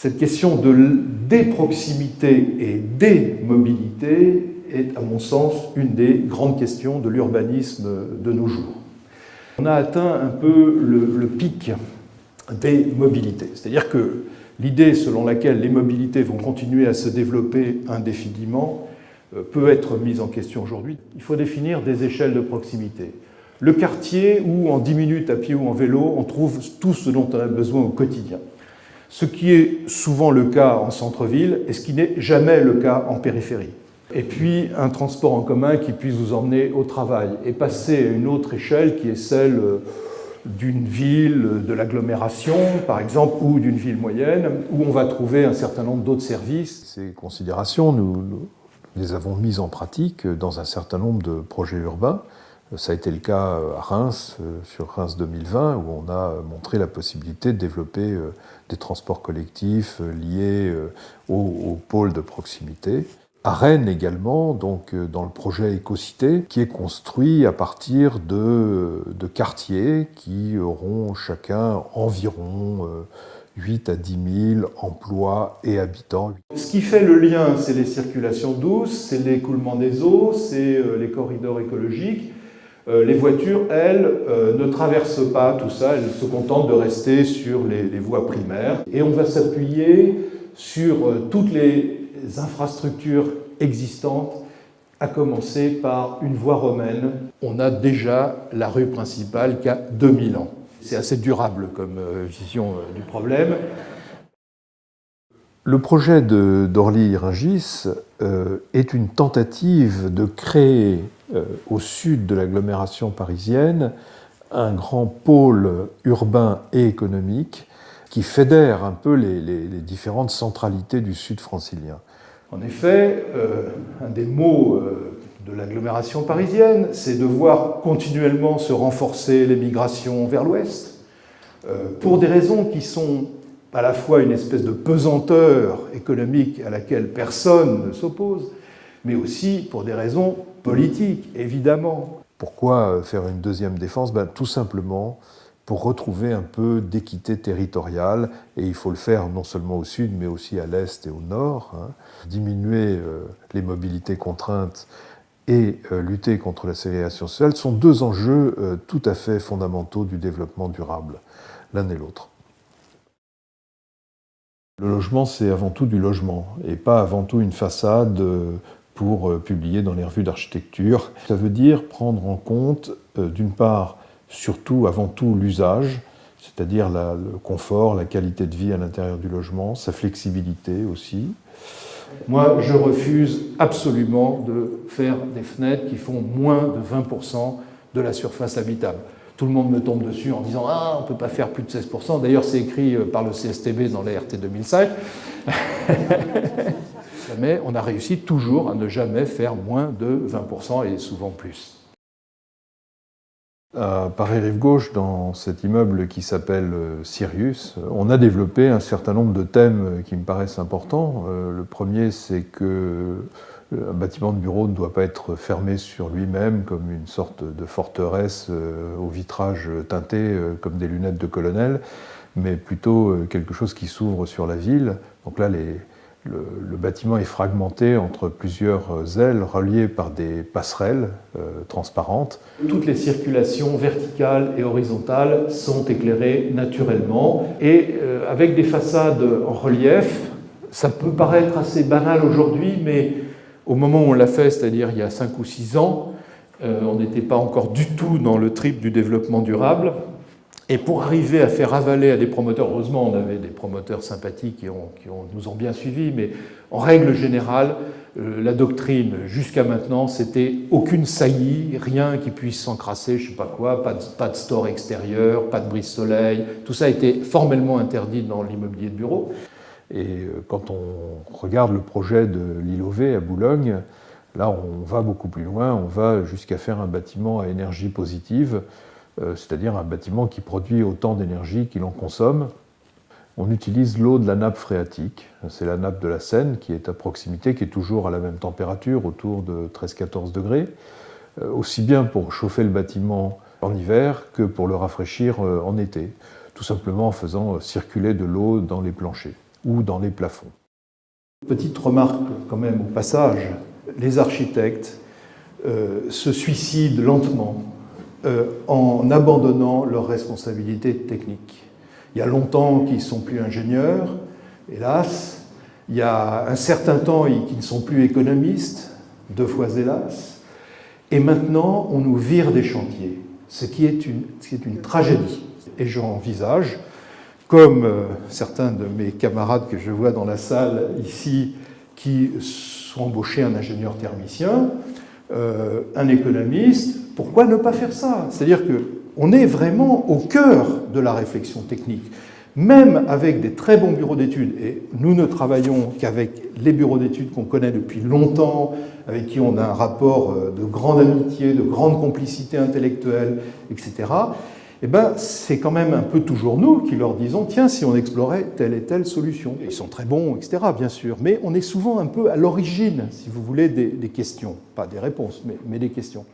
Cette question des proximités et des mobilités est, à mon sens, une des grandes questions de l'urbanisme de nos jours. On a atteint un peu le pic des mobilités. C'est-à-dire que l'idée selon laquelle les mobilités vont continuer à se développer indéfiniment peut être mise en question aujourd'hui. Il faut définir des échelles de proximité. Le quartier où, en 10 minutes à pied ou en vélo, on trouve tout ce dont on a besoin au quotidien. Ce qui est souvent le cas en centre-ville et ce qui n'est jamais le cas en périphérie. Et puis un transport en commun qui puisse vous emmener au travail et passer à une autre échelle qui est celle d'une ville, de l'agglomération par exemple, ou d'une ville moyenne, où on va trouver un certain nombre d'autres services. Ces considérations, nous les avons mises en pratique dans un certain nombre de projets urbains. Ça a été le cas à Reims, sur Reims 2020, où on a montré la possibilité de développer des transports collectifs liés aux pôles de proximité. À Rennes également, donc dans le projet Écocité, qui est construit à partir de quartiers qui auront chacun environ 8 à 10 000 emplois et habitants. Ce qui fait le lien, c'est les circulations douces, c'est l'écoulement des eaux, c'est les corridors écologiques. Les voitures, elles, ne traversent pas tout ça, elles se contentent de rester sur les voies primaires. Et on va s'appuyer sur toutes les infrastructures existantes, à commencer par une voie romaine. On a déjà la rue principale qui a 2000 ans. C'est assez durable comme vision du problème. Le projet d'Orly-Rungis est une tentative de créer au sud de l'agglomération parisienne un grand pôle urbain et économique qui fédère un peu les différentes centralités du sud francilien. En effet, un des maux de l'agglomération parisienne, c'est de voir continuellement se renforcer les migrations vers l'ouest, pour des raisons qui sont à la fois une espèce de pesanteur économique à laquelle personne ne s'oppose, mais aussi pour des raisons politiques, évidemment. Pourquoi faire une deuxième défense ? Tout simplement pour retrouver un peu d'équité territoriale, et il faut le faire non seulement au sud, mais aussi à l'est et au nord. Diminuer les mobilités contraintes et lutter contre la ségrégation sociale sont deux enjeux tout à fait fondamentaux du développement durable, l'un et l'autre. Le logement, c'est avant tout du logement, et pas avant tout une façade pour publier dans les revues d'architecture. Ça veut dire prendre en compte, d'une part, surtout, avant tout, l'usage, c'est-à-dire le confort, la qualité de vie à l'intérieur du logement, sa flexibilité aussi. Moi, je refuse absolument de faire des fenêtres qui font moins de 20% de la surface habitable. Tout le monde me tombe dessus en disant « Ah, on ne peut pas faire plus de 16%. » D'ailleurs, c'est écrit par le CSTB dans les RT 2005. Mais on a réussi toujours à ne jamais faire moins de 20% et souvent plus. À Paris-Rive-Gauche, dans cet immeuble qui s'appelle Sirius, on a développé un certain nombre de thèmes qui me paraissent importants. Le premier, c'est que un bâtiment de bureau ne doit pas être fermé sur lui-même comme une sorte de forteresse au vitrage teinté comme des lunettes de colonel, mais plutôt quelque chose qui s'ouvre sur la ville. Donc là, le bâtiment est fragmenté entre plusieurs ailes reliées par des passerelles transparentes. Toutes les circulations verticales et horizontales sont éclairées naturellement et avec des façades en relief. Ça peut paraître assez banal aujourd'hui, mais au moment où on l'a fait, c'est-à-dire il y a 5 ou 6 ans, on n'était pas encore du tout dans le trip du développement durable. Et pour arriver à faire avaler à des promoteurs, heureusement on avait des promoteurs sympathiques qui nous ont bien suivis, mais en règle générale, la doctrine jusqu'à maintenant, c'était aucune saillie, rien qui puisse s'encrasser, je ne sais pas quoi, pas de store extérieur, pas de brise-soleil, tout ça était formellement interdit dans l'immobilier de bureau. Et quand on regarde le projet de l'île aux V à Boulogne, là on va beaucoup plus loin, on va jusqu'à faire un bâtiment à énergie positive, c'est-à-dire un bâtiment qui produit autant d'énergie qu'il en consomme. On utilise l'eau de la nappe phréatique, c'est la nappe de la Seine qui est à proximité, qui est toujours à la même température, autour de 13-14 degrés, aussi bien pour chauffer le bâtiment en hiver que pour le rafraîchir en été, tout simplement en faisant circuler de l'eau dans les planchers. ou dans les plafonds. Petite remarque quand même au passage, les architectes se suicident lentement en abandonnant leurs responsabilités techniques. Il y a longtemps qu'ils ne sont plus ingénieurs, hélas. Il y a un certain temps qu'ils ne sont plus économistes, 2 fois hélas. Et maintenant, on nous vire des chantiers, ce qui est une tragédie. Et j'envisage, comme certains de mes camarades que je vois dans la salle ici, qui sont embauchés, un ingénieur thermicien, un économiste, pourquoi ne pas faire ça? C'est-à-dire qu'on est vraiment au cœur de la réflexion technique. Même avec des très bons bureaux d'études, et nous ne travaillons qu'avec les bureaux d'études qu'on connaît depuis longtemps, avec qui on a un rapport de grande amitié, de grande complicité intellectuelle, etc., eh ben, c'est quand même un peu toujours nous qui leur disons « Tiens, si on explorait telle et telle solution ». Ils sont très bons, etc., bien sûr, mais on est souvent un peu à l'origine, si vous voulez, des questions. Pas des réponses, mais des questions.